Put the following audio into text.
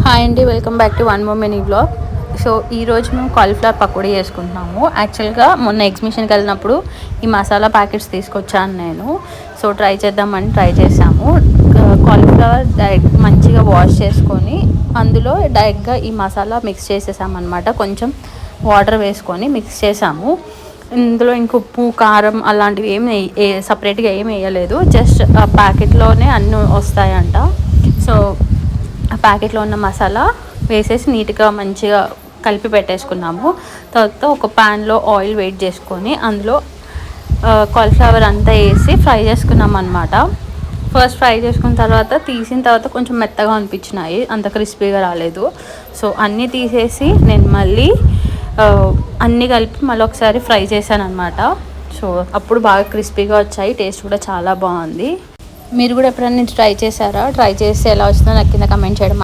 Hi అండి, welcome back to one more mini blog. So ఈరోజు మేము కాలీఫ్లవర్ పకోడీ చేసుకుంటున్నాము. యాక్చువల్గా మొన్న ఎగ్జిబిషన్కి వెళ్ళినప్పుడు ఈ మసాలా ప్యాకెట్స్ తీసుకొచ్చాను నేను. సో ట్రై చేద్దామని ట్రై చేసాము. కాలీఫ్లవర్ డైరెక్ట్ మంచిగా వాష్ చేసుకొని అందులో డైరెక్ట్గా ఈ మసాలా మిక్స్ చేసేసామన్నమాట. కొంచెం వాటర్ వేసుకొని మిక్స్ చేసాము. ఇందులో ఇంక ఉప్పు కారం అలాంటివి ఏమి సపరేట్గా ఏమి వేయలేదు. జస్ట్ ఆ ప్యాకెట్లోనే అన్నీ వస్తాయంట. సో ఆ ప్యాకెట్లో ఉన్న మసాలా వేసేసి నీట్గా మంచిగా కలిపి పెట్టేసుకున్నాము. తర్వాత ఒక ప్యాన్లో ఆయిల్ వేడి చేసుకొని అందులో కాలీఫ్లవర్ అంతా వేసి ఫ్రై చేసుకున్నాం అనమాట. ఫస్ట్ ఫ్రై చేసుకున్న తర్వాత తీసిన తర్వాత కొంచెం మెత్తగా అనిపించినాయి, అంత క్రిస్పీగా రాలేదు. సో అన్నీ తీసేసి నేను మళ్ళీ అన్నీ కలిపి మళ్ళీ ఒకసారి ఫ్రై చేశాను అనమాట. సో అప్పుడు బాగా క్రిస్పీగా వచ్చాయి, టేస్ట్ కూడా చాలా బాగుంది. మీరు కూడా ఎప్పుడైనా ట్రై చేశారా? ట్రై చేస్తే ఎలా వచ్చిందో నాకు కింద కమెంట్ చేయడం